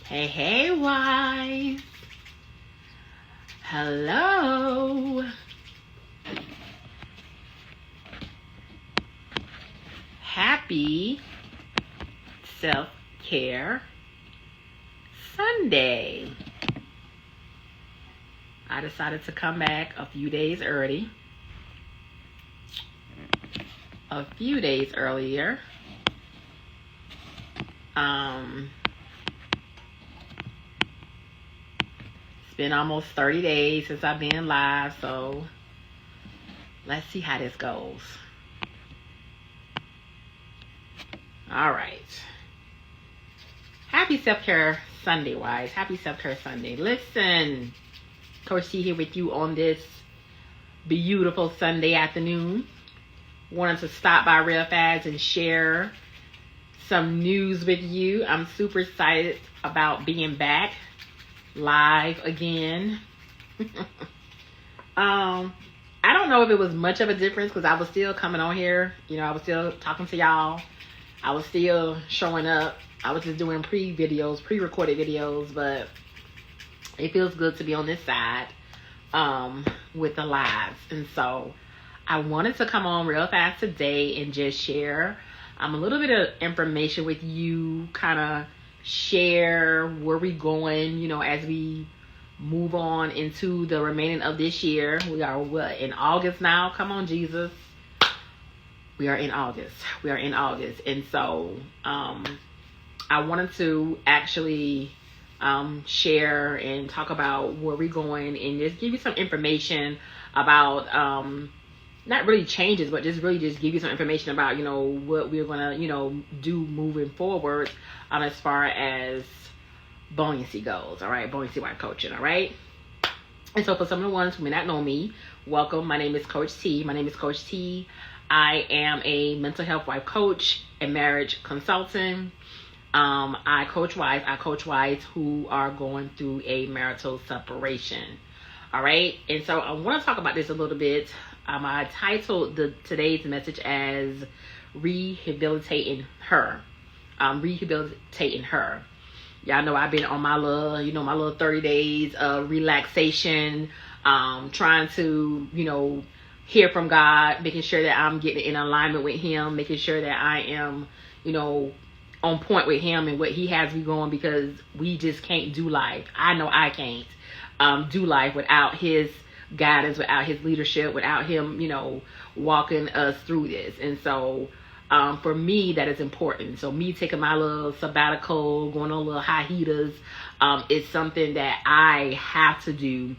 Hey, hey, wives. Hello. Happy Self-Care Sunday. I decided to come back a few days early. A few days earlier. It's been almost 30 days since I've been live, so let's see how this goes. All right. Happy Self-Care Sunday, wives. Happy Self-Care Sunday. Listen, Coach T here with you on this beautiful Sunday afternoon. Wanted to stop by real fast and share some news with you. I'm super excited about being back live again. I don't know if it was much of a difference because I was still coming on here. I was still talking to y'all. I was still showing up. I was just doing pre-recorded videos, but it feels good to be on this side with the lives. And so I wanted to come on real fast today and just share a little bit of information with you, kind of share where we're going, as we move on into the remaining of this year. We are in August now? Come on, Jesus. We are in August. And so I wanted to actually share and talk about where we're going and just give you some information about not really changes, but just give you some information about, what we're going to, do moving forward as far as buoyancy goes. All right. Buoyancy wife coaching. All right. And so for some of the ones who may not know me, welcome. My name is Coach T. I am a mental health wife coach and marriage consultant. I coach wives who are going through a marital separation. All right. And so I want to talk about this a little bit. I titled today's message as Rehabilitating Her. Rehabilitating Her. Y'all know I've been on my little 30 days of relaxation, trying to, hear from God, making sure that I'm getting in alignment with Him, making sure that I am, on point with Him and what He has me going, because we just can't do life. I know I can't do life without His guidance, without His leadership, without Him, walking us through this. And so for me, that is important. So me taking my little sabbatical, going on little hiatus, is something that I have to do.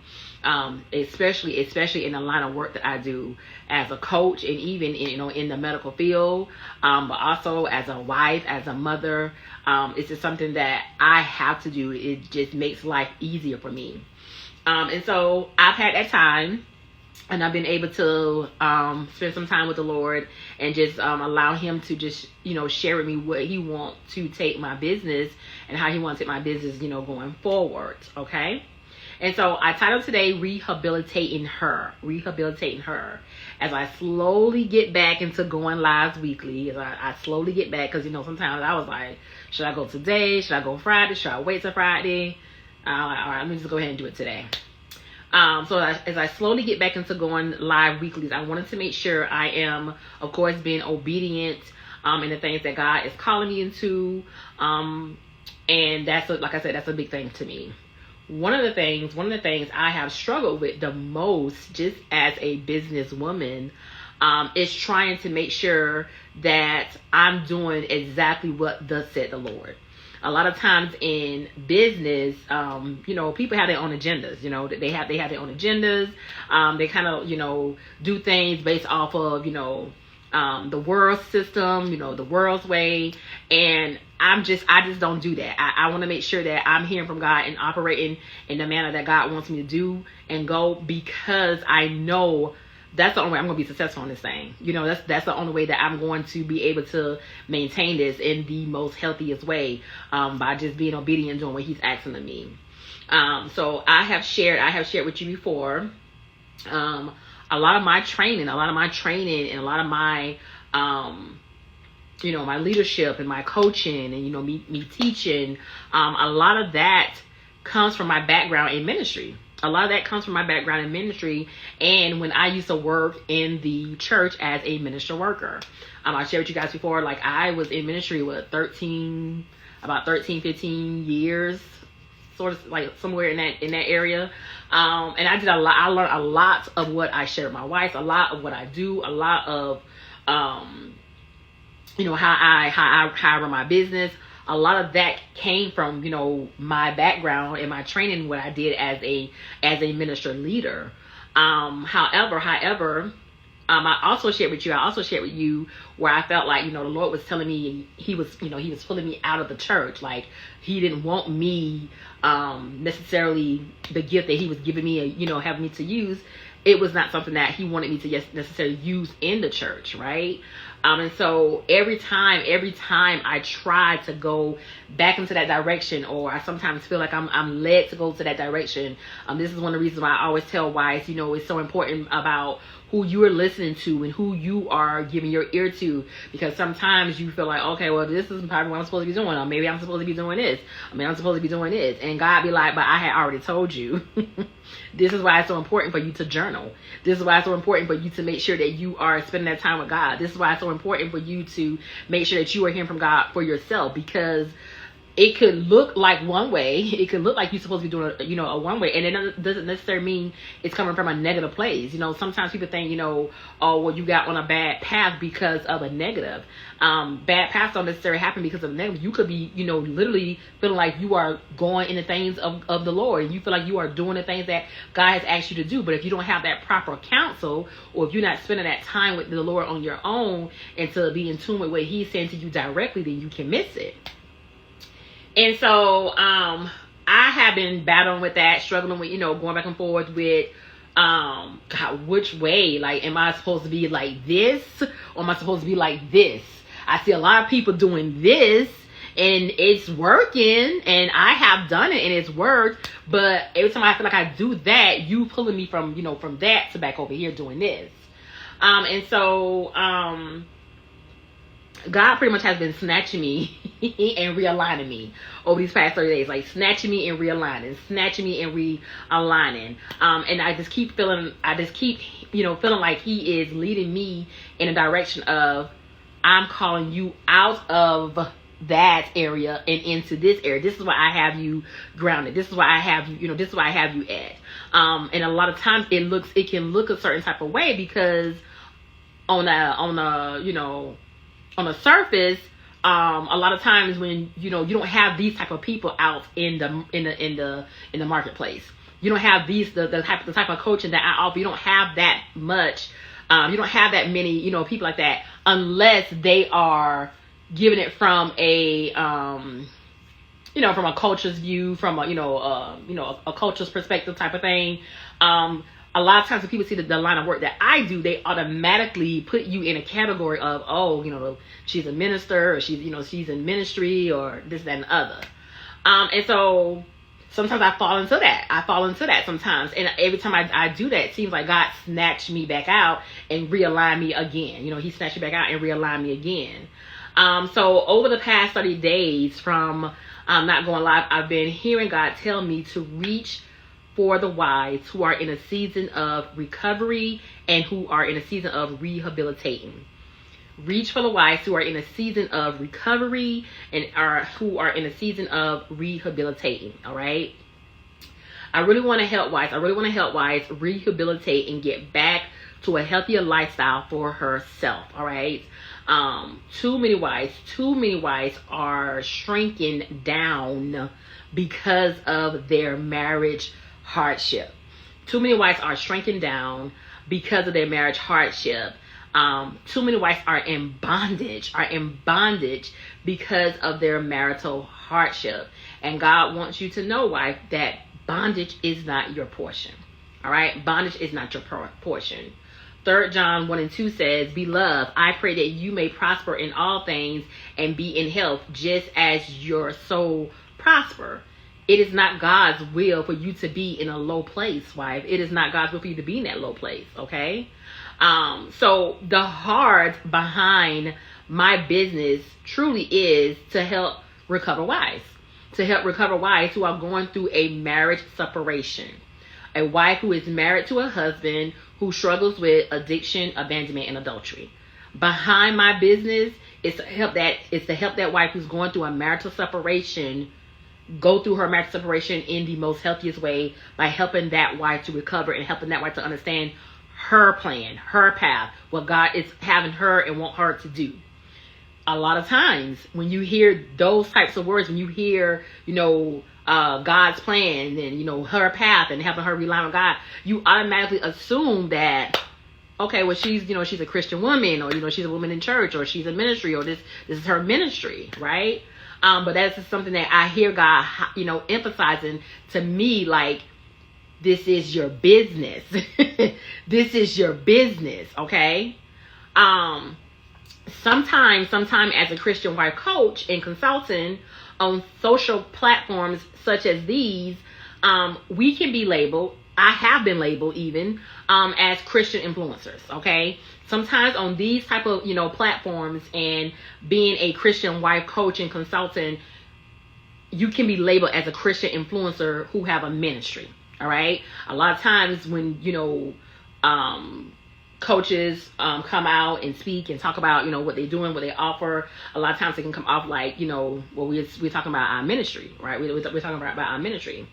Especially in the line of work that I do as a coach, and even in the medical field, but also as a wife, as a mother. It's just something that I have to do. It just makes life easier for me. And so I've had that time, and I've been able to spend some time with the Lord and just allow Him to just share with me what He wants to take my business and how He wants to take my business going forward. Okay. And so I titled today Rehabilitating Her. As I slowly get back into going live weekly, as I slowly get back, because sometimes I was like, should I go today? Should I go Friday? Should I wait till Friday? All right, let me just go ahead and do it today. So as I slowly get back into going live weeklies, I wanted to make sure I am, of course, being obedient in the things that God is calling me into. And that's, like I said, that's a big thing to me. One of the things I have struggled with the most, just as a businesswoman, is trying to make sure that I'm doing exactly what thus said the Lord. A lot of times in business, people have their own agendas. They have their own agendas. They kind of, do things based off of, the world system, the world's way. And I just don't do that. I want to make sure that I'm hearing from God and operating in the manner that God wants me to do and go, because I know that's the only way I'm going to be successful in this thing. That's the only way that I'm going to be able to maintain this in the most healthiest way, by just being obedient and doing what He's asking of me. So I have shared with you before, a lot of my training and a lot of my my leadership and my coaching and, me teaching, a lot of that comes from my background in ministry. A lot of that comes from my background in ministry and when I used to work in the church as a minister worker. I shared with you guys before, like I was in ministry with about 13, 15 years, sort of like somewhere in that area. And I learned a lot of what I share with my wife, a lot of what I do, a lot of, how I run my business. A lot of that came from, my background and my training, what I did as a minister leader. However, I also shared with you where I felt like, the Lord was telling me he was pulling me out of the church. Like he didn't want me, necessarily the gift that he was giving me, having me to use. It was not something that he wanted me to necessarily use in the church. Right. And so every time I try to go back into that direction, or I sometimes feel like I'm led to go to that direction. This is one of the reasons why I always tell wives, it's so important about who you are listening to and who you are giving your ear to, because sometimes you feel like, okay, well, this is probably what I'm supposed to be doing, or maybe I'm supposed to be doing this, I'm supposed to be doing this, and God be like, but I had already told you. This is why it's so important for you to journal. This is why it's so important for you to make sure that you are spending that time with God. This is why it's so important for you to make sure that you are hearing from God for yourself, because it could look like one way. It could look like you're supposed to be doing a one way, and it doesn't necessarily mean it's coming from a negative place. Sometimes people think, oh, well, you got on a bad path because of a negative. Bad paths don't necessarily happen because of a negative. You could be, literally feeling like you are going in the things of the Lord, and you feel like you are doing the things that God has asked you to do. But if you don't have that proper counsel, or if you're not spending that time with the Lord on your own and to be in tune with what He's saying to you directly, then you can miss it. And so, I have been battling with that, struggling with, going back and forth with, God, which way? Like, am I supposed to be like this, or am I supposed to be like this? I see a lot of people doing this, and it's working, and I have done it, and it's worked. But every time I feel like I do that, you pulling me from, from that to back over here doing this. And so, God pretty much has been snatching me and realigning me over these past 30 days, like snatching me and realigning, snatching me and realigning. And I just keep feeling like He is leading me in a direction of, I'm calling you out of that area and into this area. This is why I have you grounded. This is why I have you, this is why I have you at. And a lot of times it can look a certain type of way, because on the surface, a lot of times when you don't have these type of people out in the marketplace, you don't have the type of coaching that I offer. You don't have that much. You don't have that many people like that, unless they are giving it from a from a culture's view, from a culture's perspective type of thing. A lot of times when people see the line of work that I do, they automatically put you in a category of, oh, she's a minister, or she's in ministry, or this, that, and the other. And so sometimes I fall into that sometimes. And every time I do that, it seems like God snatched me back out and realigned me again. He snatched me back out and realigned me again. So over the past 30 days from not going live, I've been hearing God tell me to reach for the wives who are in a season of recovery and who are in a season of rehabilitating. Reach for the wives who are in a season of recovery and who are in a season of rehabilitating. All right. I really want to help wives. Rehabilitate and get back to a healthier lifestyle for herself. All right. Too many wives are shrinking down because of their marriage hardship. Too many wives are shrinking down because of their marriage hardship. Too many wives are in bondage because of their marital hardship. And God wants you to know, wife, that bondage is not your portion. All right? Bondage is not your portion. 3 John 1 and 2 says, Beloved, I pray that you may prosper in all things and be in health, just as your soul prosper. It is not God's will for you to be in a low place, wife. It is not God's will for you to be in that low place, okay? So the heart behind my business truly is to help recover wives. To help recover wives who are going through a marriage separation. A wife who is married to a husband who struggles with addiction, abandonment, and adultery. Behind my business is to help that wife who's going through a marital separation go through her marital separation in the most healthiest way by helping that wife to recover and helping that wife to understand her plan, her path, what God is having her and want her to do. A lot of times when you hear those types of words, when you hear, God's plan and, her path and helping her rely on God, you automatically assume that, okay, well, she's a Christian woman, or, she's a woman in church, or she's a ministry, or this is her ministry, right? But that's just something that I hear God, emphasizing to me, like, this is your business. This is your business, okay? Sometime as a Christian wife coach and consultant on social platforms such as these, we can be labeled, I have been labeled even, as Christian influencers, okay? Sometimes on these type of, platforms, and being a Christian wife coach and consultant, you can be labeled as a Christian influencer who have a ministry, all right? A lot of times when, coaches come out and speak and talk about, what they're doing, what they offer, a lot of times they can come off like, we're talking about our ministry, right? We're talking about our ministry.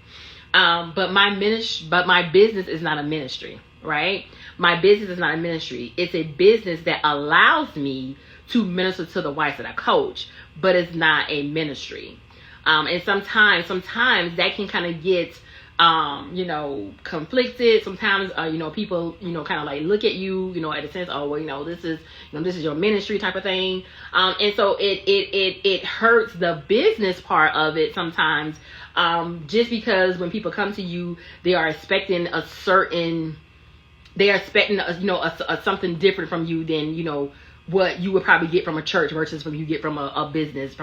But my business is not a ministry, right? My business is not a ministry. It's a business that allows me to minister to the wives that I coach, but it's not a ministry. And sometimes that can kind of get, conflicted. Sometimes, people, kind of like look at you, at a sense, oh, well, this is your ministry type of thing. And so it hurts the business part of it sometimes. Just because when people come to you, they are expecting something different from you than, what you would probably get from a church versus what you get from a business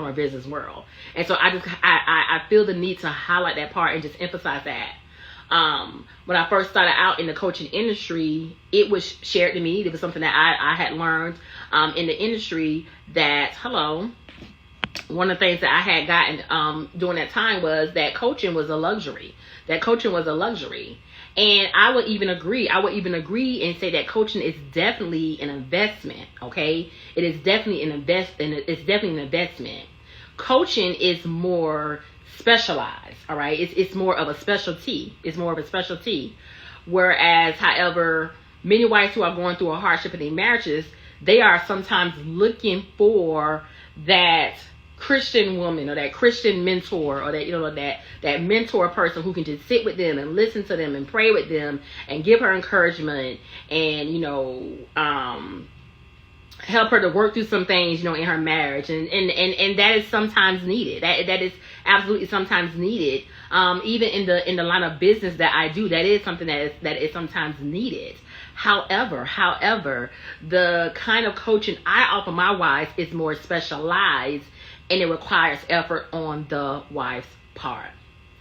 world. And so I feel the need to highlight that part and just emphasize that. When I first started out in the coaching industry, it was shared to me. It was something that I had learned in the industry that, one of the things that I had gotten during that time was that coaching was a luxury. And I would even agree and say that coaching is definitely an investment, okay? It is definitely an investment. Coaching is more specialized, all right? It's more of a specialty. Whereas, however, many wives who are going through a hardship in their marriages, they are sometimes looking for that Christian woman or that Christian mentor, or that that mentor person who can just sit with them and listen to them and pray with them and give her encouragement and help her to work through some things in her marriage, and that is sometimes needed. That is absolutely sometimes needed. Even in the line of business that I do, that is something that is sometimes needed. However, the kind of coaching I offer my wives is more specialized, and it requires effort on the wife's part.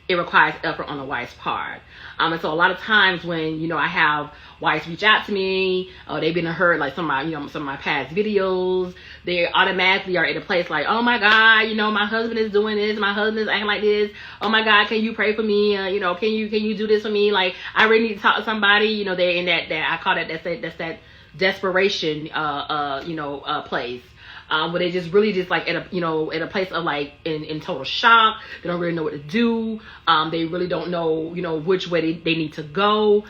And so a lot of times when, I have wives reach out to me, or they've been heard like some of my past videos, they automatically are in a place like, oh my God, my husband is doing this, my husband is acting like this. Oh my God, can you pray for me? Can you do this for me? Like, I really need to talk to somebody. They're in that I call that's that desperation place. Where they just really just like at a place of like in total shock. They don't really know what to do. They really don't know, which way they need to go.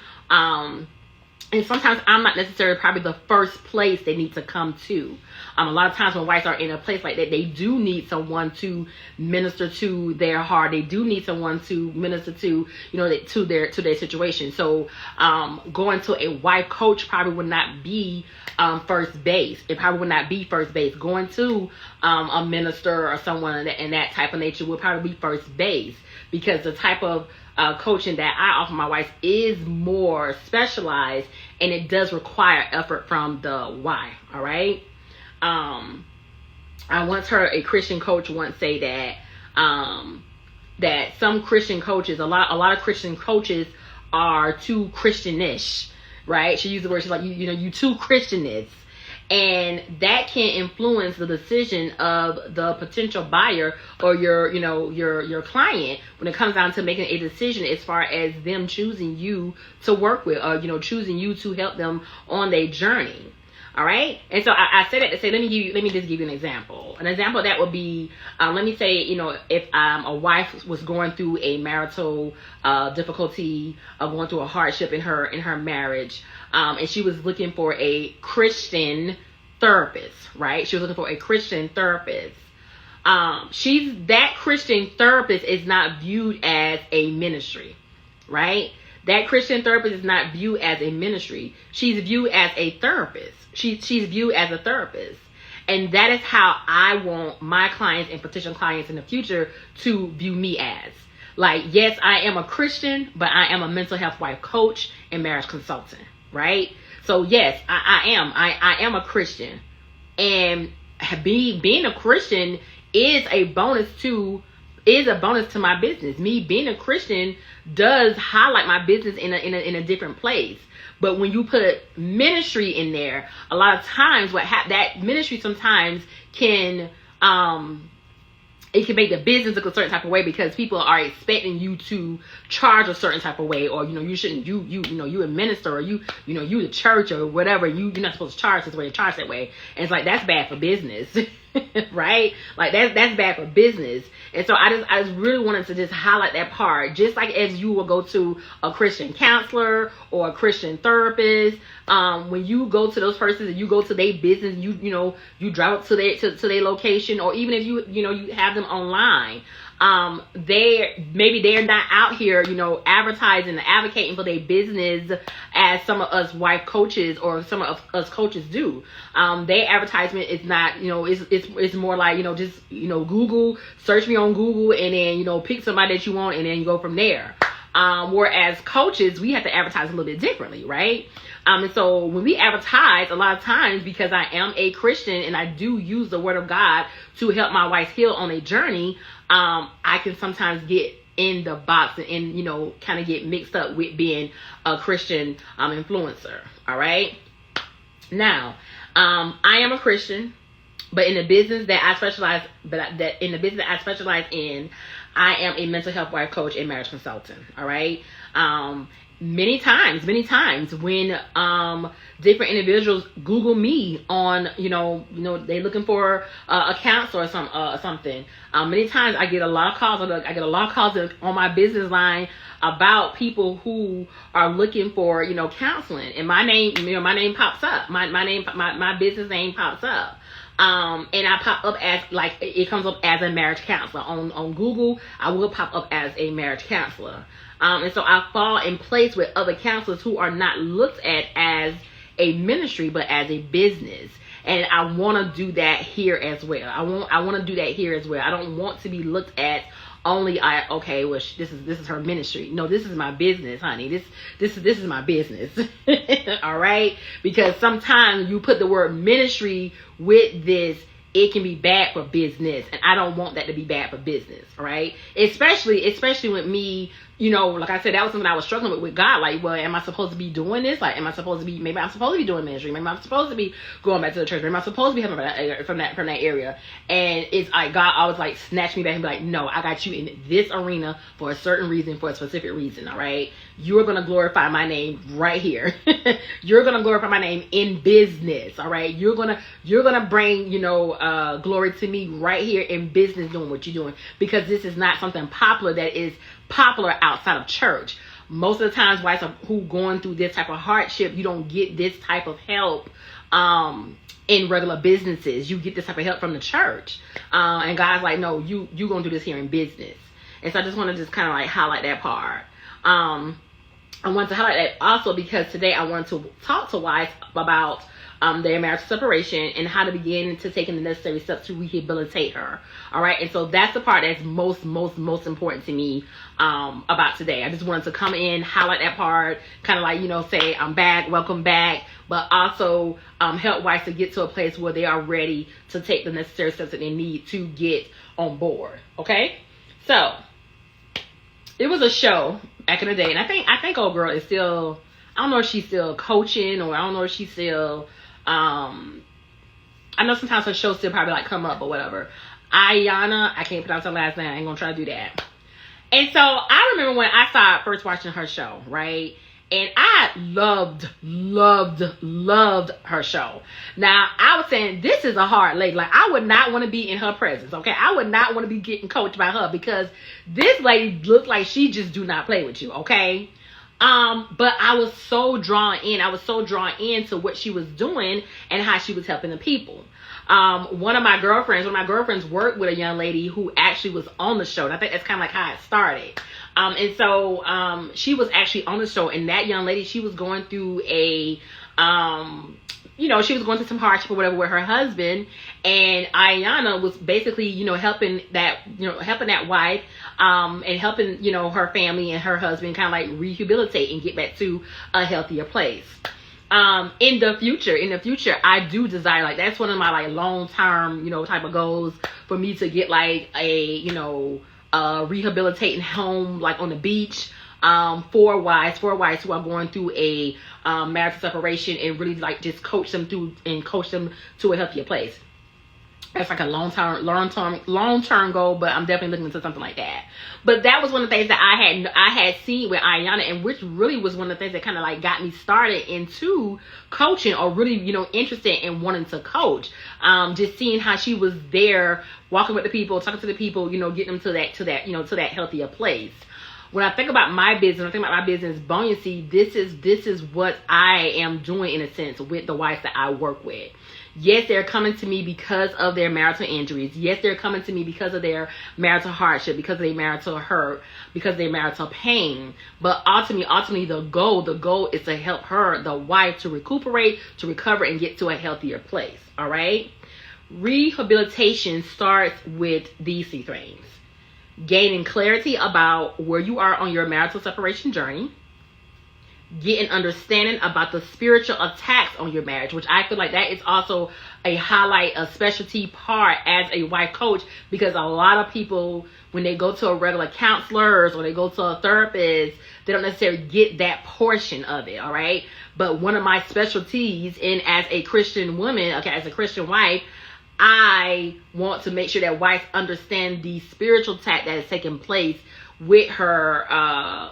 And sometimes I'm not necessarily probably the first place they need to come to. A lot of times when wives are in a place like that, they do need someone to minister to their heart. They do need someone to minister to, to their situation. So going to a wife coach probably would not be first base. It probably would not be first base. Going to a minister or someone in that type of nature would probably be first base, because the type of coaching that I offer my wife is more specialized, and it does require effort from the wife. All right. I once heard a Christian coach once say that some Christian coaches, a lot of Christian coaches are too Christianish, right? She used the word, she's like, you too Christianist. And that can influence the decision of the potential buyer or your client when it comes down to making a decision as far as them choosing you to work with, or choosing you to help them on their journey. All right. And so I say that to say, let me just give you an example. An example that would be, let me say, if a wife was going through a marital difficulty, going through a hardship in her marriage, and she was looking for a Christian therapist, right? She was looking for a Christian therapist. That Christian therapist is not viewed as a ministry, right? That Christian therapist is not viewed as a ministry. She's viewed as a therapist. She's viewed as a therapist. And that is how I want my clients and potential clients in the future to view me as. Like, yes, I am a Christian, but I am a mental health wife coach and marriage consultant, right? So yes, I am a Christian. And being a Christian is a bonus to my business. Me being a Christian does highlight my business in a different place. But when you put ministry in there, a lot of times that ministry sometimes can it can make the business look a certain type of way, because people are expecting you to charge a certain type of way, or you shouldn't, you a minister, or you the church or whatever, you're not supposed to charge this way, charge that way. And it's like, that's bad for business. Right? Like that's bad for business. And so I just really wanted to just highlight that part. Just like as you will go to a Christian counselor or a Christian therapist, when you go to those persons and you go to their business, you drive up to their location, or even if you have them online, they're not out here, advertising and advocating for their business as some of us wife coaches or some of us coaches do. Their advertisement is not, it's more like, just, Google, search me on Google, and then, pick somebody that you want, and then you go from there. Whereas coaches, we have to advertise a little bit differently, right? And so when we advertise, a lot of times, because I am a Christian and I do use the word of God to help my wife heal on a journey, I can sometimes get in the box and kind of get mixed up with being a Christian influencer. All right. Now, I am a Christian, but in the business that I specialize, in, I am a mental health wife coach and marriage consultant. All right. Many times when different individuals Google me on, they looking for a counselor or something. Many times I get a lot of calls. I get a lot of calls on my business line about people who are looking for, counseling, and my name pops up. My business name pops up. And I pop up as, like, it comes up as a marriage counselor on Google. I will pop up as a marriage counselor. And so I fall in place with other counselors who are not looked at as a ministry, but as a business. And I want to do that here as well. I want to do that here as well. I don't want to be looked at only this is her ministry. No, this is my business, honey. This is my business. All right? Because sometimes you put the word ministry with this, it can be bad for business, and I don't want that to be bad for business. All right? Especially with me, like I said, that was something I was struggling with God. Like, well, am I supposed to be doing this? Like, maybe I'm supposed to be doing ministry. Maybe I'm supposed to be going back to the church. Maybe I'm supposed to be helping from that area. And it's like God always like snatch me back and be like, no, I got you in this arena for a certain reason, for a specific reason. All right, you're gonna glorify my name right here. You're gonna glorify my name in business. All right, you're gonna bring glory to me right here in business, doing what you're doing, because this is not something popular that is popular outside of church. Most of the times, wives who going through this type of hardship, you don't get this type of help in regular businesses. You get this type of help from the church, and God's like, no, you gonna do this here in business. And so I just want to just kind of like highlight that part. I want to highlight that also because today I want to talk to wives about their marriage separation and how to begin to take the necessary steps to rehabilitate her. All right. And so that's the part that's most important to me about today. I just wanted to come in, highlight that part, kind of like, say I'm back, welcome back, but also help wives to get to a place where they are ready to take the necessary steps that they need to get on board. Okay. So it was a show back in the day, and I think old girl is still, I don't know if she's still coaching, or I don't know if she's still I know sometimes her show still probably like come up or whatever. Ayana, I can't pronounce her last name. I ain't gonna try to do that. And so I remember when I started first watching her show, right? And I loved her show. Now, I was saying, this is a hard lady. Like, I would not want to be in her presence, okay? I would not want to be getting coached by her because this lady looked like she just do not play with you, okay? But I was so drawn in. I was so drawn into what she was doing and how she was helping the people. One of my girlfriends worked with a young lady who actually was on the show. And I think that's kind of like how it started. And so she was actually on the show, and that young lady, she was going through she was going through some hardship or whatever with her husband, and Ayana was basically, helping that wife, and helping, her family and her husband kind of like rehabilitate and get back to a healthier place. In the future, I do desire, like, that's one of my like long-term, type of goals for me to get like a, rehabilitating home, like on the beach, for wives who are going through a marital separation, and really like just coach them to a healthier place. That's like a long-term goal, but I'm definitely looking into something like that. But that was one of the things that I had seen with Ayana, and which really was one of the things that kind of like got me started into coaching, or really, interested in wanting to coach. Just seeing how she was there, walking with the people, talking to the people, getting them to that healthier place. When I think about my business, Buoyancy, this is what I am doing in a sense with the wives that I work with. Yes, they're coming to me because of their marital injuries. Yes, they're coming to me because of their marital hardship, because of their marital hurt, because of their marital pain. But ultimately, the goal is to help her, the wife, to recuperate, to recover, and get to a healthier place. All right? Rehabilitation starts with these three things: gaining clarity about where you are on your marital separation journey, getting understanding about the spiritual attacks on your marriage, which I feel like that is also a highlight, a specialty part as a wife coach, because a lot of people, when they go to a regular counselors or they go to a therapist, they don't necessarily get that portion of it. All right. But one of my specialties as a Christian woman, as a Christian wife, I want to make sure that wives understand the spiritual attack that is taking place with her,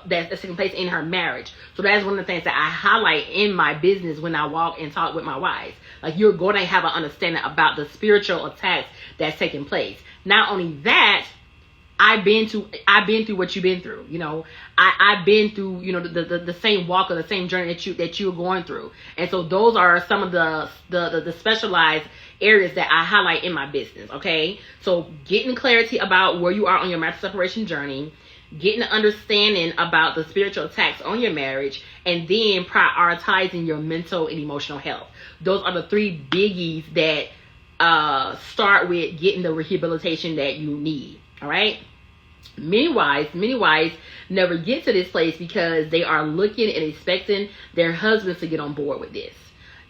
that's taking place in her marriage. So that's one of the things that I highlight in my business when I walk and talk with my wives. Like, you're going to have an understanding about the spiritual attacks that's taking place. Not only that, I've been through what you've been through. I've been through, the same walk or the same journey that you're going through. And so those are some of the specialized areas that I highlight in my business. Okay. So getting clarity about where you are on your marital separation journey, getting an understanding about the spiritual attacks on your marriage, and then prioritizing your mental and emotional health. Those are the three biggies that start with getting the rehabilitation that you need. All right. Many wives never get to this place because they are looking and expecting their husbands to get on board with this,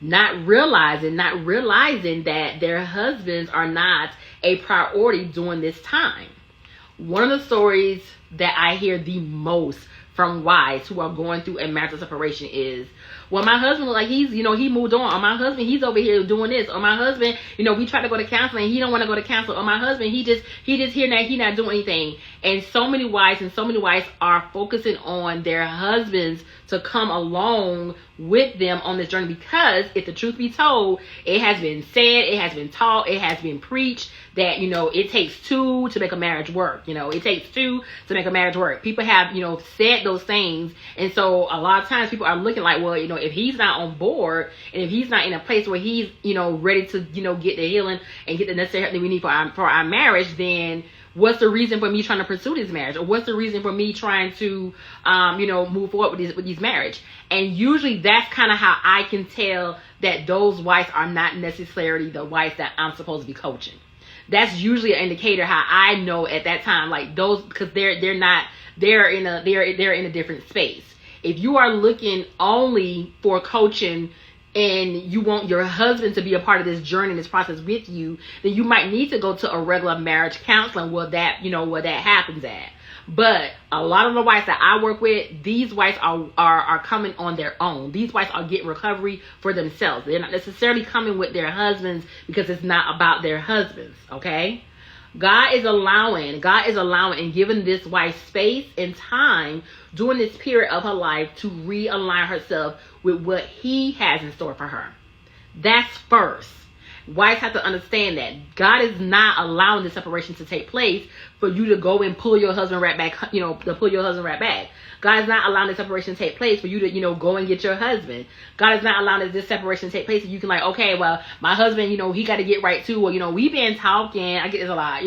not realizing that their husbands are not a priority during this time. One of the stories that I hear the most from wives who are going through a marital separation is, well, my husband, like, he's, he moved on. Or my husband, he's over here doing this. Or my husband, we tried to go to counseling, he don't want to go to counseling. Or my husband, he just here now, he not doing anything. And so many wives are focusing on their husbands to come along with them on this journey, because if the truth be told, it has been said, it has been taught, it has been preached that, it takes two to make a marriage work. It takes two to make a marriage work. People have, said those things. And so a lot of times people are looking like, well, if he's not on board, and if he's not in a place where he's, ready to, get the healing and get the necessary help that we need for our marriage, then what's the reason for me trying to pursue this marriage? Or what's the reason for me trying to, move forward with this marriage? And usually that's kind of how I can tell that those wives are not necessarily the wives that I'm supposed to be coaching. That's usually an indicator how I know at that time, like, those, because they're in a different space. If you are looking only for coaching and you want your husband to be a part of this journey, this process with you, then you might need to go to a regular marriage counseling where that, where that happens at. But a lot of the wives that I work with, these wives are coming on their own. These wives are getting recovery for themselves. They're not necessarily coming with their husbands because it's not about their husbands, okay? God is allowing and giving this wife space and time during this period of her life to realign herself with what he has in store for her. That's first. Wives have to understand that God is not allowing the separation to take place for you to go and pull your husband right back, to pull your husband right back. God is not allowing the separation to take place for you to, go and get your husband. God is not allowing this separation to take place so you can okay, well, my husband, he got to get right too. Or, we've been talking. I get this a lot,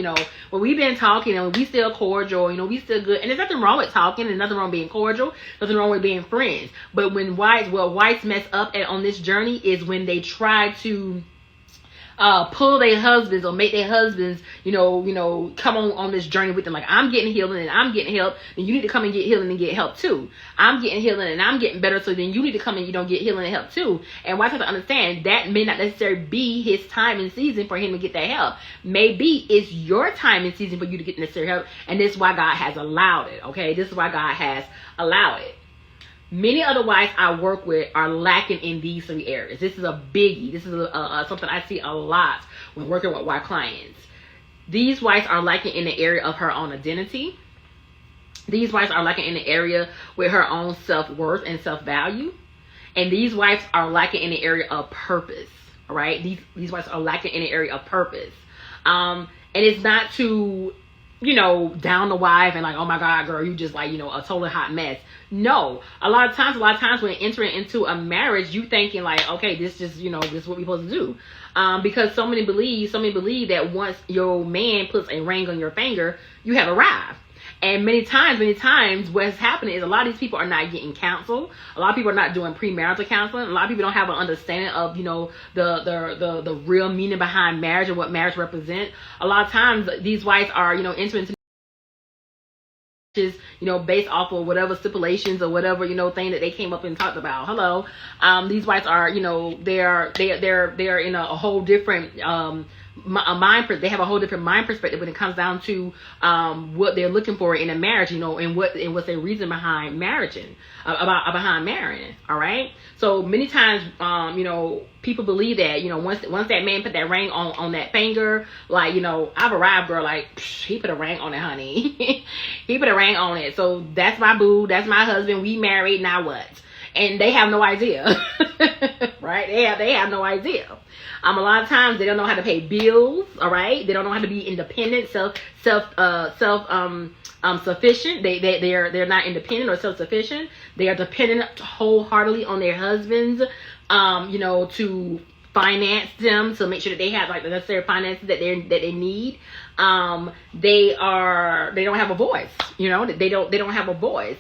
well, we've been talking and we still cordial, we still good. And there's nothing wrong with talking and nothing wrong with being cordial. Nothing wrong with being friends. But when wives mess up on this journey is when they try to pull their husbands or make their husbands, come on this journey with them. Like, I'm getting healing and I'm getting help, then you need to come and get healing and get help too. I'm getting healing and I'm getting better, so then you need to come and get healing and help too. And wives have to understand that may not necessarily be his time and season for him to get that help. Maybe it's your time and season for you to get necessary help, and this is why God has allowed it, okay? This is why God has allowed it. Many other wives I work with are lacking in these three areas. This is a biggie. This is something I see a lot when working with wife clients. These wives are lacking in the area of her own identity. These wives are lacking in the area with her own self-worth and self-value. And these wives are lacking in the area of purpose. All right? These wives are lacking in the area of purpose. And it's not to, down the wife and oh my God, girl, you just a totally hot mess. No, a lot of times when entering into a marriage, you thinking okay, this is what we're supposed to do. Because so many believe that once your man puts a ring on your finger, you have arrived. And many times what's happening is a lot of these people are not getting counsel. A lot of people are not doing premarital counseling. A lot of people don't have an understanding of, the real meaning behind marriage and what marriage represents. A lot of times these wives are, entering into based off of whatever stipulations or whatever, thing that they came up and talked about. Hello. These wives are, they're in a whole different, they have a whole different mind perspective when it comes down to what they're looking for in a marriage, and what's their reason behind marrying. All right. So many times, people believe that, once that man put that ring on that finger, I've arrived, girl, he put a ring on it, honey. He put a ring on it. So that's my boo. That's my husband. We married. Now what? And they have no idea. Right? They have no idea. A lot of times they don't know how to pay bills. All right. They don't know how to be independent, sufficient. They're not independent or self-sufficient. They are dependent wholeheartedly on their husbands, to finance them, to make sure that they have the necessary finances that they need. They don't have a voice. They don't have a voice.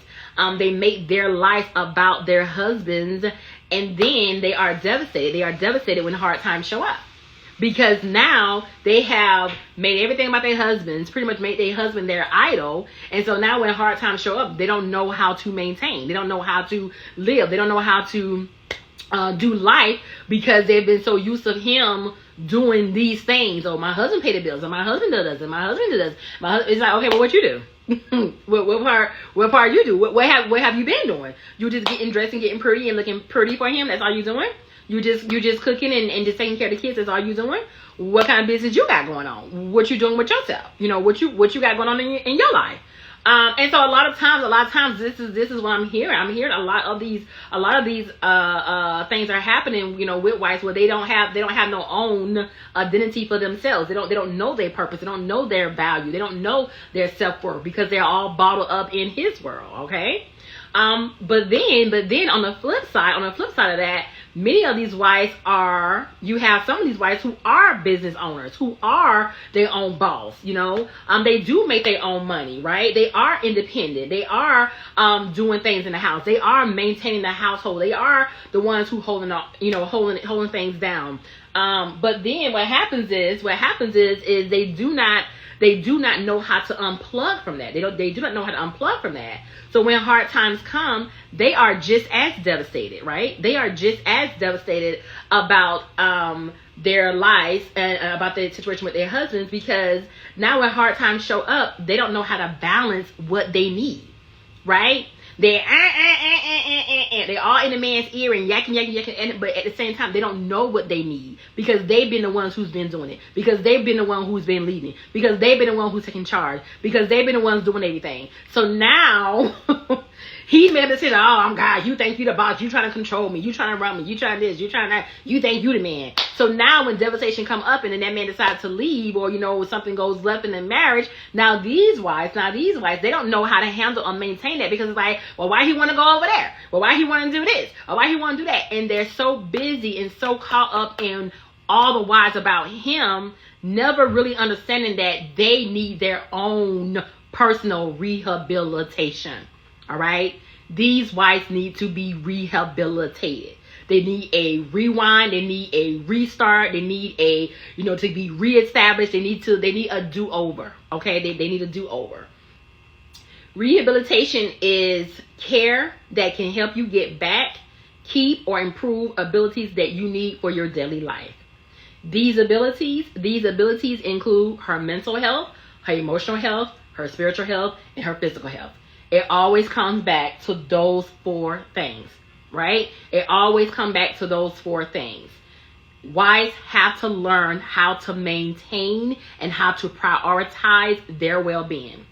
They make their life about their husbands, and then they are devastated. They are devastated when hard times show up. Because now they have made everything about their husbands, pretty much made their husband their idol. And so now when hard times show up, they don't know how to maintain. They don't know how to live. They don't know how to do life, because they've been so used to him doing these things. Oh, my husband paid the bills, and my husband does this, and my husband does this. It's okay, well, what you do? what part you do? What have you been doing? You just getting dressed and getting pretty and looking pretty for him? That's all you doing? You just cooking and just taking care of the kids? That's all you doing? What kind of business you got going on? What you doing with yourself? What you got going on in your life? And so a lot of times this is what I'm hearing. I'm hearing a lot of these things are happening, with wives where they don't have no own identity for themselves. They don't know their purpose. They don't know their value. They don't know their self-worth, because they're all bottled up in his world. Okay. But then on the flip side of that, many of these wives you have some of these wives who are business owners, who are their own boss, they do make their own money, right? They are independent. They are, doing things in the house. They are maintaining the household. They are the ones who holding things down. But then what happens is they do not They do not know how to unplug from that. They do not know how to unplug from that. So when hard times come, they are just as devastated, right? They are just as devastated about their lives and about the situation with their husbands, because now when hard times show up, they don't know how to balance what they need, right? They're all in the man's ear and yakking, but at the same time, they don't know what they need, because they've been the ones who's been doing it, because they've been the one who's been leading, because they've been the one who's taking charge, because they've been the ones doing everything. So now he made a decision. Oh, I'm God. You think you the boss? You trying to control me? You trying to run me? You trying this? You trying that? You think you the man? So now when devastation come up and then that man decides to leave, or something goes left in the marriage, now these wives, they don't know how to handle or maintain that, because it's like, well, why he want to go over there? Well, why he want to do this? Or why he want to do that? And they're so busy and so caught up in all the whys about him, never really understanding that they need their own personal rehabilitation. All right? These wives need to be rehabilitated. They need a rewind. They need a restart. They need to be reestablished. They need a do-over. Okay? They need a do-over. Rehabilitation is care that can help you get back, keep, or improve abilities that you need for your daily life. These abilities include her mental health, her emotional health, her spiritual health, and her physical health. It always comes back to those 4 things, right? It always comes back to those 4 things. Wives have to learn how to maintain and how to prioritize their well-being.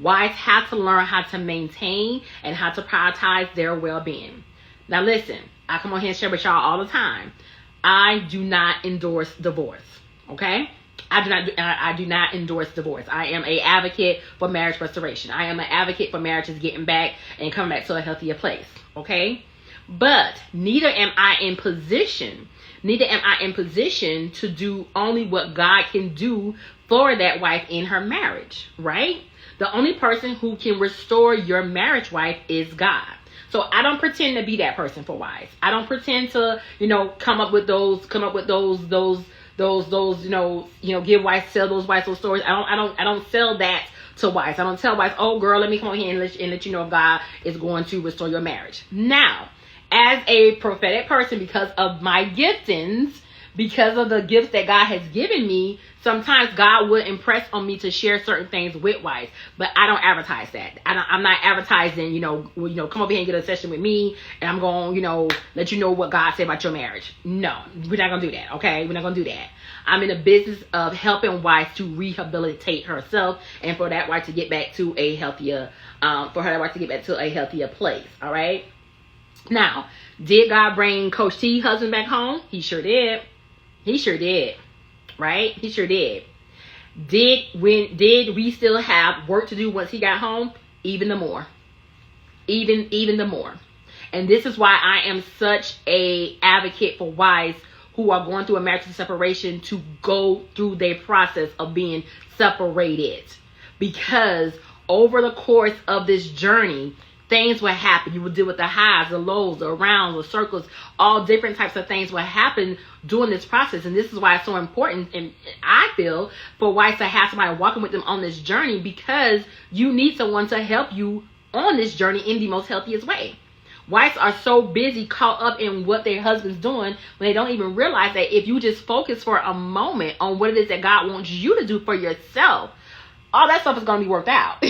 Wives have to learn how to maintain and how to prioritize their well-being. Now listen, I come on here and share with y'all all the time. I do not endorse divorce, okay? I do not endorse divorce. I am an advocate for marriage restoration. I am an advocate for marriages getting back and coming back to a healthier place, okay? But neither am I in position to do only what God can do for that wife in her marriage, right? The only person who can restore your marriage, wife, is God. So I don't pretend to be that person for wives. I don't pretend to, come up with those, give wives, sell those wives those stories. I don't sell that to wives. I don't tell wives, oh girl, let me come on here and let you know if God is going to restore your marriage. Now, as a prophetic person, because of my giftings, because of the gifts that God has given me, sometimes God would impress on me to share certain things with wives, but I don't advertise that. I'm not advertising, come over here and get a session with me, and I'm going, let you know what God said about your marriage. No, we're not going to do that, okay? We're not going to do that. I'm in the business of helping wives to rehabilitate herself, and for that wife to get back to a healthier, place, all right? Now, did God bring Coach T's husband back home? He sure did. He sure did. Right? He sure did. Did we still have work to do once he got home? Even the more. Even the more. And this is why I am such a advocate for wives who are going through a marital separation to go through their process of being separated. Because over the course of this journey, things will happen. You will deal with the highs, the lows, the rounds, the circles, all different types of things will happen during this process. And this is why it's so important, and I feel, for wives to have somebody walking with them on this journey, because you need someone to help you on this journey in the most healthiest way. Wives are so busy caught up in what their husband's doing when they don't even realize that if you just focus for a moment on what it is that God wants you to do for yourself, all that stuff is going to be worked out.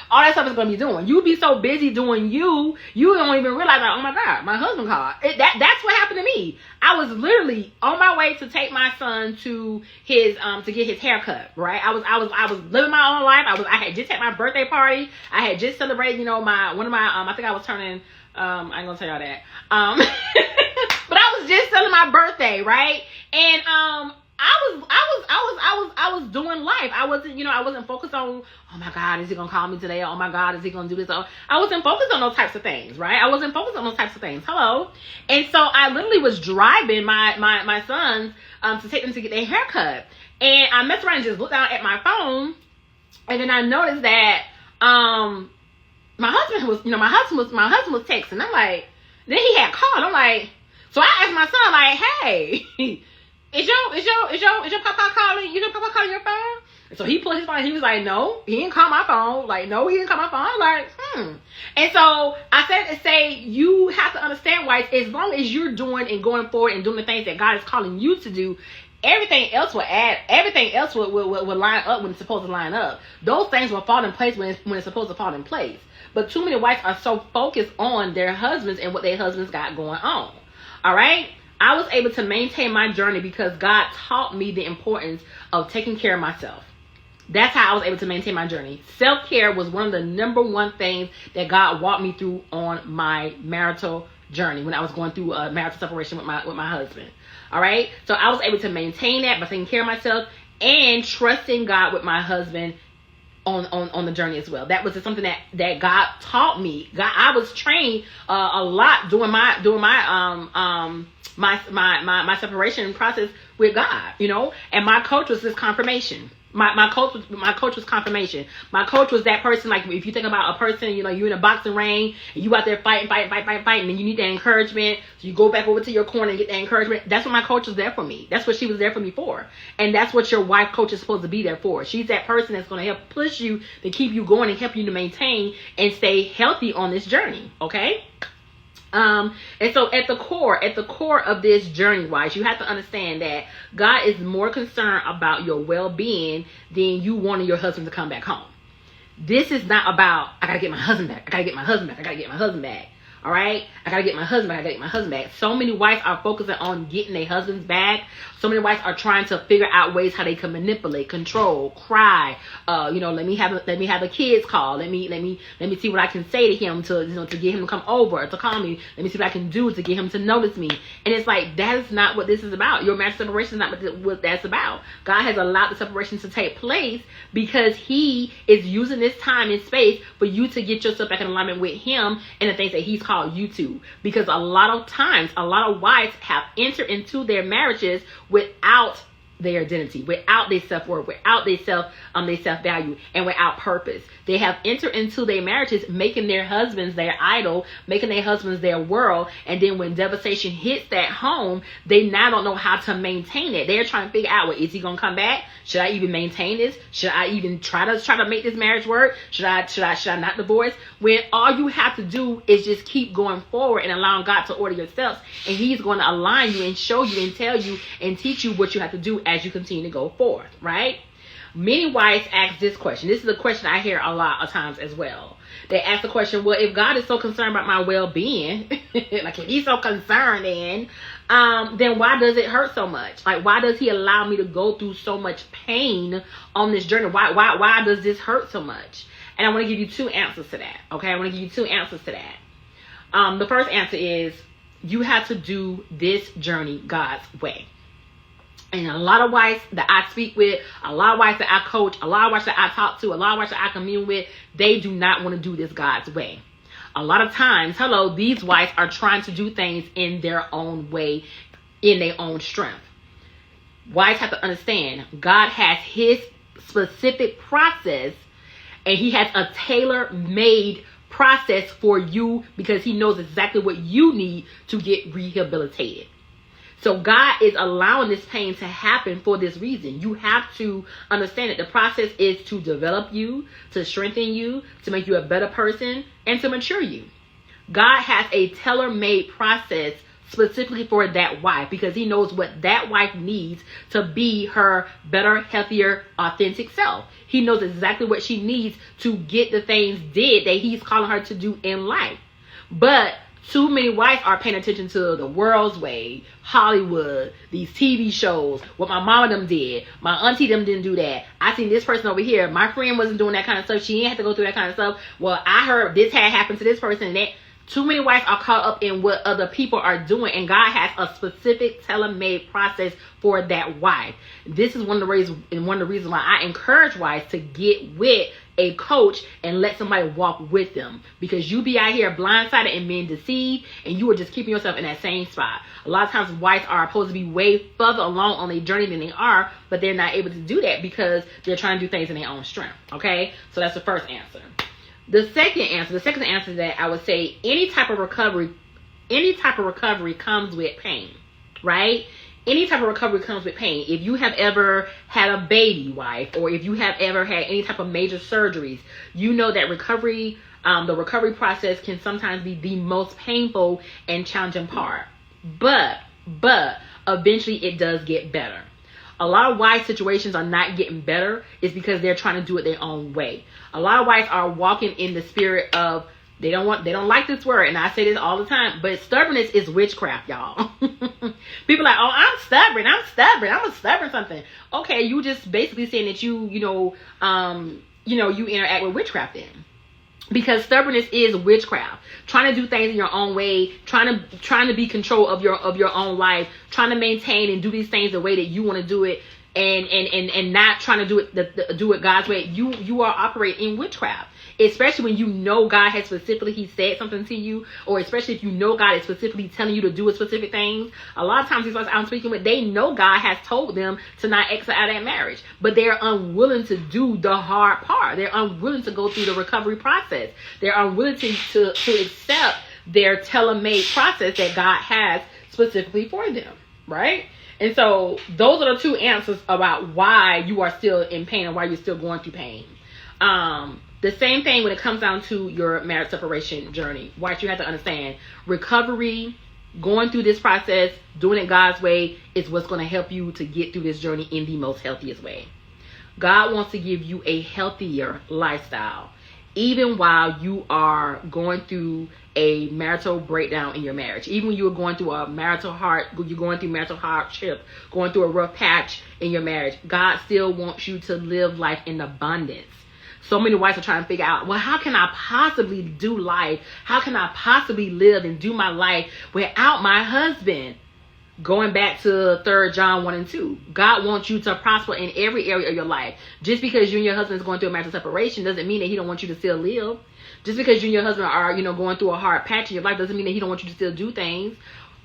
All that stuff is going to be doing. You be so busy doing you don't even realize, like, oh my God, my husband called. That's what happened to me. I was literally on my way to take my son to his to get his haircut. Right? I was living my own life. I had just had my birthday party. I had just celebrated, I think I was turning. I ain't gonna tell y'all that. But I was just celebrating my birthday, right? And I was doing life. I wasn't focused on, oh my God, is he gonna call me today? Oh my God, is he gonna do this? I wasn't focused on those types of things, right? I wasn't focused on those types of things. Hello. And so I literally was driving my sons to take them to get their haircut. And I messed around and just looked down at my phone, and then I noticed that my husband was texting. I'm like, then he had called. I'm like, so I asked my son, like, hey, Is your papa calling? Papa calling your phone? So he put his phone, he was like, no, he didn't call my phone. Like, no, he didn't call my phone. I'm like, And so I said to say, you have to understand, wives, as long as you're doing and going forward and doing the things that God is calling you to do, everything else will line up when it's supposed to line up. Those things will fall in place when it's supposed to fall in place. But too many wives are so focused on their husbands and what their husbands got going on. All right? I was able to maintain my journey because God taught me the importance of taking care of myself. That's how I was able to maintain my journey. Self-care was one of the number one things that God walked me through on my marital journey when I was going through a marital separation with my husband. All right? So I was able to maintain that by taking care of myself and trusting God with my husband on the journey as well. That was just something that God taught me. I was trained a lot during my separation process with God, and my coach was this confirmation. My coach was confirmation. My coach was that person, like if you think about a person, you're in a boxing ring and you out there fighting, and you need that encouragement. So you go back over to your corner and get that encouragement. That's what my coach was there for me. That's what she was there for me for. And that's what your wife coach is supposed to be there for. She's that person that's going to help push you to keep you going and help you to maintain and stay healthy on this journey. Okay? And so at the core of this journey, wives, you have to understand that God is more concerned about your well-being than you wanting your husband to come back home. This is not about, I gotta get my husband back. I gotta get my husband back. I gotta get my husband back. All right? I gotta get my husband back. I gotta get my husband back. So many wives are focusing on getting their husbands back. So many wives are trying to figure out ways how they can manipulate, control, cry. Let me have a kids call. Let me see what I can say to him to get him to come over, to call me. Let me see what I can do to get him to notice me. And it's like, that is not what this is about. Your marriage separation is not what that's about. God has allowed the separation to take place because he is using this time and space for you to get yourself back in alignment with him and the things that he's called you to. Because a lot of times, a lot of wives have entered into their marriages without their identity, without their self-worth, without their self-value, and without purpose. They have entered into their marriages making their husbands their idol, making their husbands their world, and then when devastation hits that home, they now don't know how to maintain it. They're trying to figure out, well, is he gonna come back? Should I even maintain this? Should I even try to make this marriage work? Should I not divorce? When all you have to do is just keep going forward and allowing God to order your steps, and he's going to align you and show you and tell you and teach you what you have to do as you continue to go forth, right? Many wives ask this question. This is a question I hear a lot of times as well. They ask the question, well, if God is so concerned about my well-being, like if he's so concerned then why does it hurt so much? Like, why does he allow me to go through so much pain on this journey? Why does this hurt so much? And I want to give you two answers to that. Okay, I want to give you two answers to that. The first answer is you have to do this journey God's way. And a lot of wives that I speak with, a lot of wives that I coach, a lot of wives that I talk to, a lot of wives that I commune with, they do not want to do this God's way. A lot of times, these wives are trying to do things in their own way, in their own strength. Wives have to understand, God has his specific process, and he has a tailor-made process for you because he knows exactly what you need to get rehabilitated. So God is allowing this pain to happen for this reason. You have to understand that the process is to develop you, to strengthen you, to make you a better person, and to mature you. God has a tailor-made process specifically for that wife because he knows what that wife needs to be her better, healthier, authentic self. He knows exactly what she needs to get the things did that he's calling her to do in life. But too many wives are paying attention to the world's way, Hollywood, these TV shows, what my mama them did, my auntie them didn't do that. I seen this person over here. My friend wasn't doing that kind of stuff. She didn't have to go through that kind of stuff. Well, I heard this had happened to this person and that. Too many wives are caught up in what other people are doing, and God has a specific tailor-made process for that wife. This is one of the reasons why I encourage wives to get with a coach and let somebody walk with them, because you be out here blindsided and being deceived, and you are just keeping yourself in that same spot. A lot of times wives are supposed to be way further along on their journey than they are, but they're not able to do that because they're trying to do things in their own strength. Okay, so that's the first answer. The second answer that I would say, any type of recovery comes with pain, right? any type of recovery comes with pain. If you have ever had a baby, wife, or if you have ever had any type of major surgeries, you know that recovery, the recovery process can sometimes be the most painful and challenging part. But eventually it does get better. A lot of wives' situations are not getting better is because they're trying to do it their own way. A lot of wives are walking in the spirit of they don't like this word, and I say this all the time, but stubbornness is witchcraft, y'all. People are like, oh, I'm stubborn, I'm a stubborn something. Okay, you just basically saying that you interact with witchcraft then. Because stubbornness is witchcraft. Trying to do things in your own way, trying to be control of your own life, trying to maintain and do these things the way that you want to do it, and not trying to do it God's way. You are operating in witchcraft. Especially when you know God has specifically said something to you, or especially if you know God is specifically telling you to do a specific thing. A lot of times these folks I'm speaking with, they know God has told them to not exit out of that marriage, but they're unwilling to do the hard part. They're unwilling to go through the recovery process. They're unwilling to accept their tailor-made process that God has specifically for them, right? And so those are the two answers about why you are still in pain and why you're still going through pain. The same thing when it comes down to your marriage separation journey. What you have to understand, recovery, going through this process, doing it God's way is what's going to help you to get through this journey in the most healthiest way. God wants to give you a healthier lifestyle, even while you are going through a marital breakdown in your marriage. Even when you're going through marital hardship, going through a rough patch in your marriage, God still wants you to live life in abundance. So many wives are trying to figure out, well, how can I possibly do life? How can I possibly live and do my life without my husband? Going back to 3 John 1 and 2. God wants you to prosper in every area of your life. Just because you and your husband is going through a marital separation doesn't mean that he don't want you to still live. Just because you and your husband are, going through a hard patch in your life doesn't mean that he don't want you to still do things.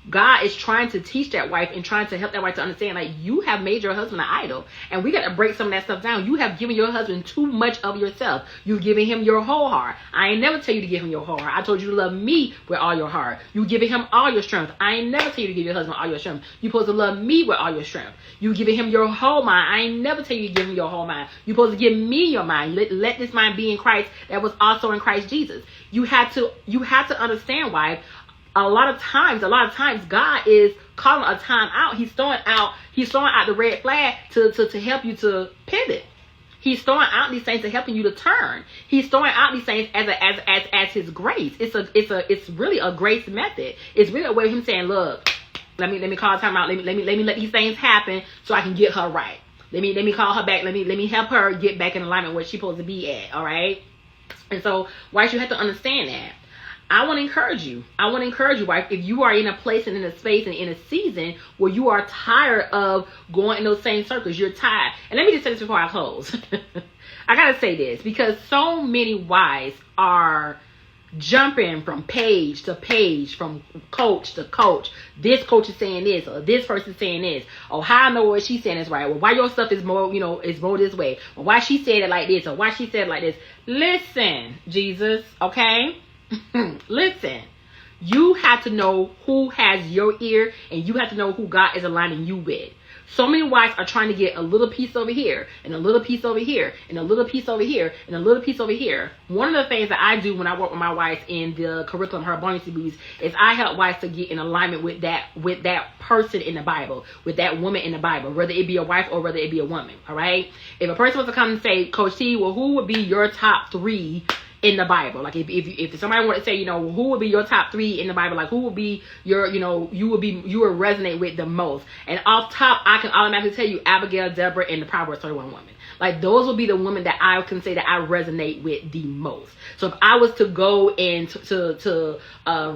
God is trying to teach that wife and trying to help that wife to understand, like, you have made your husband an idol. And we got to break some of that stuff down. You have given your husband too much of yourself. You've given him your whole heart. I ain't never tell you to give him your whole heart. I told you to love me with all your heart. You giving him all your strength. I ain't never tell you to give your husband all your strength. You're supposed to love me with all your strength. You giving him your whole mind. I ain't never tell you to give him your whole mind. You're supposed to give me your mind. Let this mind be in Christ that was also in Christ Jesus. You have to understand, wife. A lot of times, God is calling a time out. He's throwing out the red flag to help you to pivot. He's throwing out these things to helping you to turn. He's throwing out these things as His grace. It's really a grace method. It's really a way of Him saying, look, let me call a time out. Let me let these things happen so I can get her right. Let me call her back. Let me help her get back in alignment where she's supposed to be at. All right. And so, wife, you have to understand that. I want to encourage you, wife, if you are in a place and in a space and in a season where you are tired of going in those same circles, you're tired. And let me just say this before I close. I got to say this because so many wives are jumping from page to page, from coach to coach. This coach is saying this, or this person is saying this. Oh, how I know what she's saying is right. Well, why your stuff is more, is more this way. Or why she said it like this, or why she said it like this. Listen, Jesus, okay? Listen, you have to know who has your ear, and you have to know who God is aligning you with. So many wives are trying to get a little piece over here, and a little piece over here, and a little piece over here, and a little piece over here. One of the things that I do when I work with my wives in the curriculum, her abundance boost, is I help wives to get in alignment with that person in the Bible, with that woman in the Bible, whether it be a wife or whether it be a woman. All right. If a person was to come and say, Coach T, well, who would be your top 3 in the Bible? Like if somebody were to say, who would be your top 3 in the Bible? Like who would be your, you would resonate with the most? And off top, I can automatically tell you Abigail, Deborah, and the Proverbs 31 woman. Like those would be the women that I can say that I resonate with the most. So if I was to go and to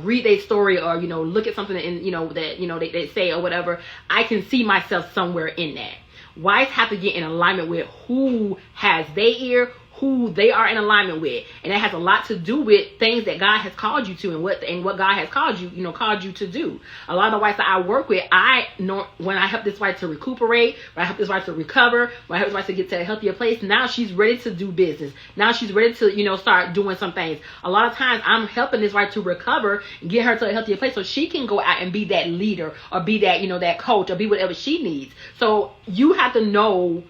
read their story or, look at something in, that, they say or whatever, I can see myself somewhere in that. Wives have to get in alignment with who has their ear, who they are in alignment with. And that has a lot to do with things that God has called you to, and what God has called you to do. A lot of the wives that I work with, I know when I help this wife to recuperate, when I help this wife to recover, when I help this wife to get to a healthier place, now she's ready to do business. Now she's ready to, start doing some things. A lot of times I'm helping this wife to recover and get her to a healthier place so she can go out and be that leader, or be that, that coach, or be whatever she needs. So you have to know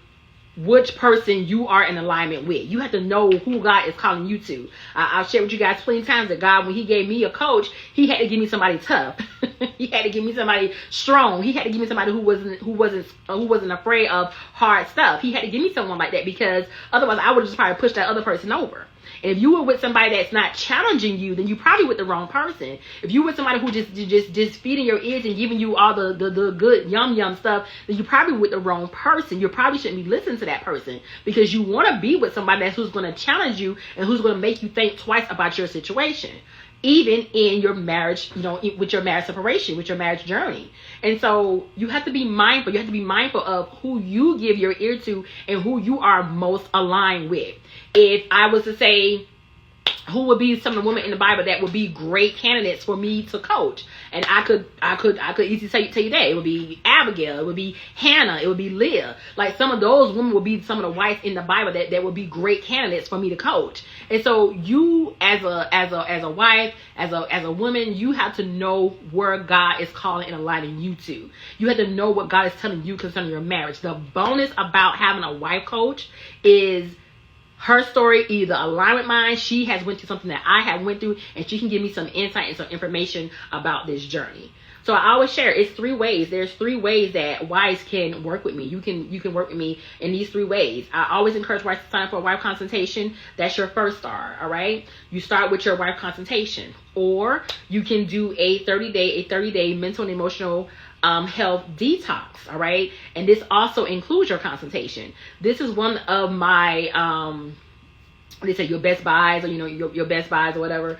which person you are in alignment with. You have to know who God is calling you to. I'll share with you guys plenty of times that God, when he gave me a coach, he had to give me somebody tough. He had to give me somebody strong. He had to give me somebody who wasn't afraid of hard stuff. He had to give me someone like that, because otherwise I would just probably push that other person over. And if you were with somebody that's not challenging you, then you probably with the wrong person. If you with somebody who just feeding your ears and giving you all the good yum stuff, then you probably with the wrong person. You probably shouldn't be listening to that person, because you want to be with somebody who's going to challenge you and who's going to make you think twice about your situation, even in your marriage, with your marriage separation, with your marriage journey. And so you have to be mindful. You have to be mindful of who you give your ear to and who you are most aligned with. If I was to say, who would be some of the women in the Bible that would be great candidates for me to coach? And I could easily tell you that. It would be Abigail, it would be Hannah, it would be Leah. Like, some of those women would be some of the wives in the Bible that would be great candidates for me to coach. And so you as a wife, as a woman, you have to know where God is calling and aligning you to. You have to know what God is telling you concerning your marriage. The bonus about having a wife coach is her story either align with mine. She has went through something that I have went through, and she can give me some insight and some information about this journey. So I always share, it's 3 ways. There's 3 ways that wives can work with me. You can work with me in these 3 ways. I always encourage wives to sign up for a wife consultation. That's your first start, all right? You start with your wife consultation, or you can do a 30-day mental and emotional health detox, all right? And this also includes your consultation. This is one of my they say your best buys, or your best buys or whatever,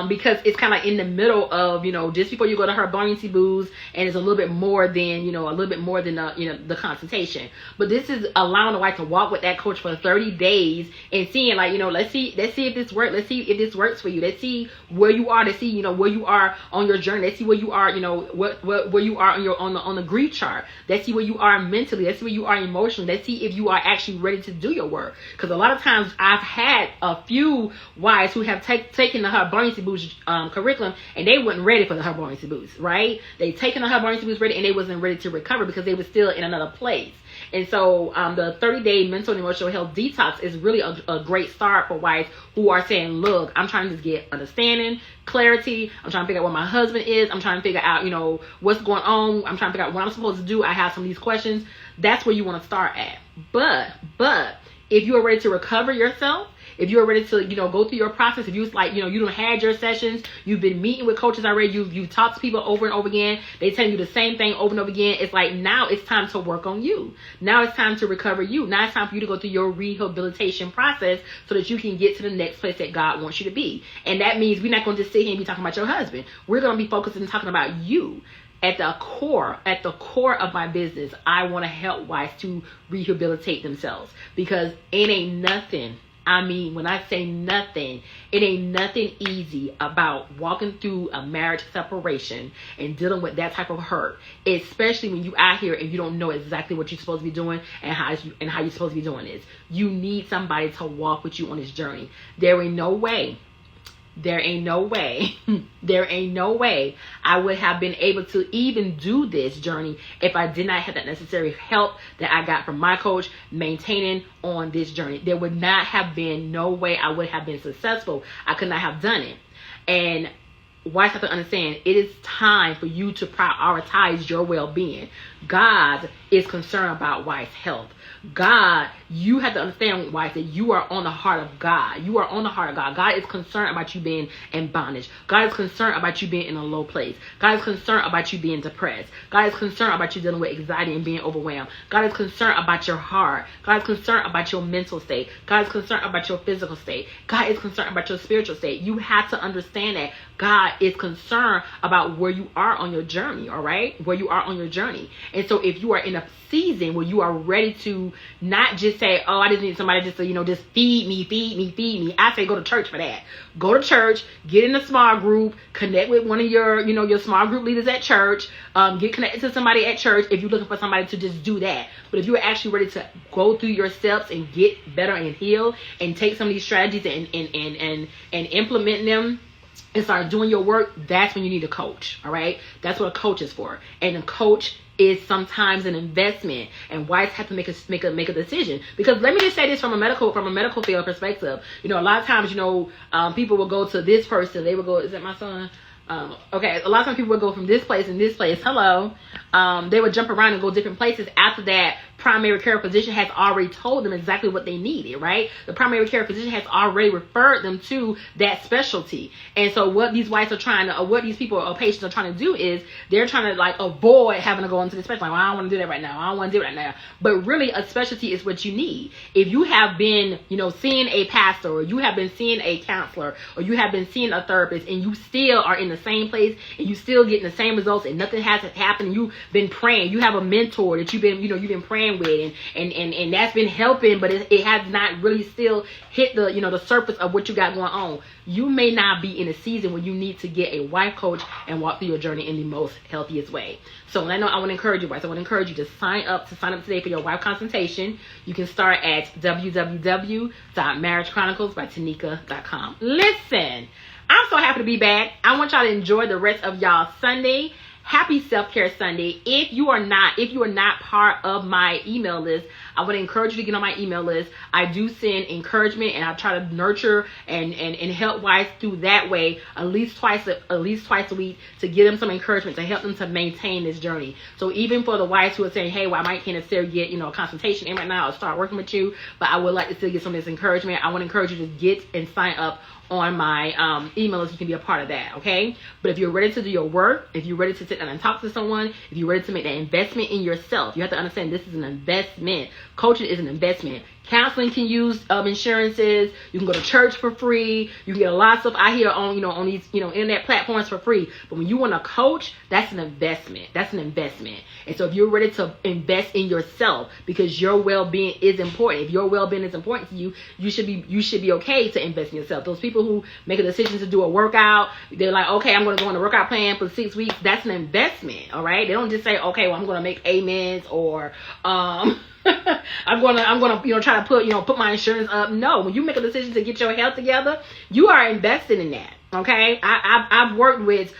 because it's kind of in the middle of just before you go to her buoyancy boost, and it's a little bit more than the consultation. But this is allowing the wife to walk with that coach for 30 days and seeing, like, let's see if this works. Let's see if this works for you. Let's see where you are. Let's see where you are on your journey. Let's see where you are where you are on the grief chart. Let's see where you are mentally. Let's see where you are emotionally. Let's see if you are actually ready to do your work. Because a lot of times I've had a few wives who have taken the Her Buoyancy Boost curriculum, and they weren't ready for the Her Buoyancy Boost, right? They taken the Her Buoyancy Boost ready, and they wasn't ready to recover because they were still in another place. And so the 30-day mental and emotional health detox is really a great start for wives who are saying, look, I'm trying to just get understanding, clarity. I'm trying to figure out where my husband is. I'm trying to figure out, what's going on. I'm trying to figure out what I'm supposed to do. I have some of these questions. That's where you want to start at. But if you are ready to recover yourself, if you're ready to, go through your process, if you you don't had your sessions, you've been meeting with coaches already, you've talked to people over and over again, they tell you the same thing over and over again. It's like, now it's time to work on you. Now it's time to recover you. Now it's time for you to go through your rehabilitation process so that you can get to the next place that God wants you to be. And that means we're not going to just sit here and be talking about your husband. We're going to be focusing and talking about you. At the core of my business, I want to help wives to rehabilitate themselves, because it ain't nothing. I mean, when I say nothing, it ain't nothing easy about walking through a marriage separation and dealing with that type of hurt, especially when you out here and you don't know exactly what you're supposed to be doing and how you're supposed to be doing this. You need somebody to walk with you on this journey. There ain't no way I would have been able to even do this journey if I did not have that necessary help that I got from my coach maintaining on this journey. There would not have been no way I would have been successful. I could not have done it. And wives have to understand, it is time for you to prioritize your well-being. God is concerned about wives' health. God, you have to understand, wife, that you are on the heart of God. You are on the heart of God. God is concerned about you being in bondage. God is concerned about you being in a low place. God is concerned about you being depressed. God is concerned about you dealing with anxiety and being overwhelmed. God is concerned about your heart. God is concerned about your mental state. God is concerned about your physical state. God is concerned about your spiritual state. You have to understand that God is concerned about where you are on your journey, all right? Where you are on your journey. And so if you are in a season where you are ready to not just say, oh, I just need somebody just to, just feed me. I say go to church for that. Go to church, get in a small group, connect with one of your, your small group leaders at church, get connected to somebody at church if you're looking for somebody to just do that. But if you're actually ready to go through your steps and get better and heal and take some of these strategies and implement them and start doing your work, that's when you need a coach. All right, that's what a coach is for. And a coach is sometimes an investment, and wives have to make a decision. Because let me just say this from a medical field perspective. A lot of times, people will go to this person. They will go, is that my son? Okay, a lot of times people would go from this place and this place. Hello. They would jump around and go different places after that primary care physician has already told them exactly what they needed, right? The primary care physician has already referred them to that specialty. And so what these wives are trying to, or what these people or patients are trying to do is they're trying to avoid having to go into the specialty. Well, I don't want to do that right now. I don't want to do it right now. But really a specialty is what you need. If you have been, seeing a pastor, or you have been seeing a counselor, or you have been seeing a therapist, and you still are in the same place and you still getting the same results and nothing has happened, you've been praying, you have a mentor that you've been praying with and that's been helping, but it has not really still hit the the surface of what you got going on, you may not be in a season where you need to get a wife coach and walk through your journey in the most healthiest way. So I want to encourage you, guys. I want to encourage you to sign up today for your wife consultation. You can start at www.marriagechroniclesbytanika.com. Listen, I'm so happy to be back. I want y'all to enjoy the rest of y'all Sunday. Happy Self-Care Sunday. If you are not part of my email list, I would encourage you to get on my email list. I do send encouragement and I try to nurture and help wives through that way at least twice a week to give them some encouragement to help them to maintain this journey. So even for the wives who are saying, hey, well, I might can't necessarily get a consultation in right now or start working with you, but I would like to still get some of this encouragement, I want to encourage you to get and sign up on my email list. You can be a part of that, okay? But if you're ready to do your work, if you're ready to sit down and talk to someone, if you're ready to make that investment in yourself, you have to understand this is an investment. Coaching is an investment. Counseling can use insurances. You can go to church for free. You can get a lot of stuff out here on on these internet platforms for free. But when you want a coach, that's an investment. That's an investment. And so if you're ready to invest in yourself because your well-being is important, if your well-being is important to you, you should be okay to invest in yourself. Those people who make a decision to do a workout, they're like, okay, I'm going to go on a workout plan for 6 weeks. That's an investment. All right. They don't just say, okay, well, I'm going to make amens or I'm gonna try to put my insurance up. No, when you make a decision to get your health together, you are investing in that. Okay, I've worked with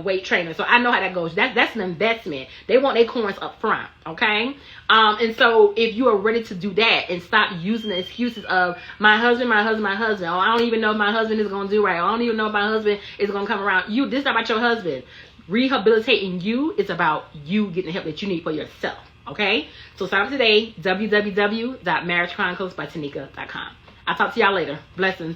weight trainers, so I know how that goes. That's an investment. They want their coins up front. Okay, and so if you are ready to do that and stop using the excuses of my husband. Oh, I don't even know if my husband is gonna do right. I don't even know if my husband is gonna come around. This is not about your husband. Rehabilitating you is about you getting the help that you need for yourself. Okay, so sign up today, www.marriagechroniclesbytanika.com. I'll talk to y'all later. Blessings.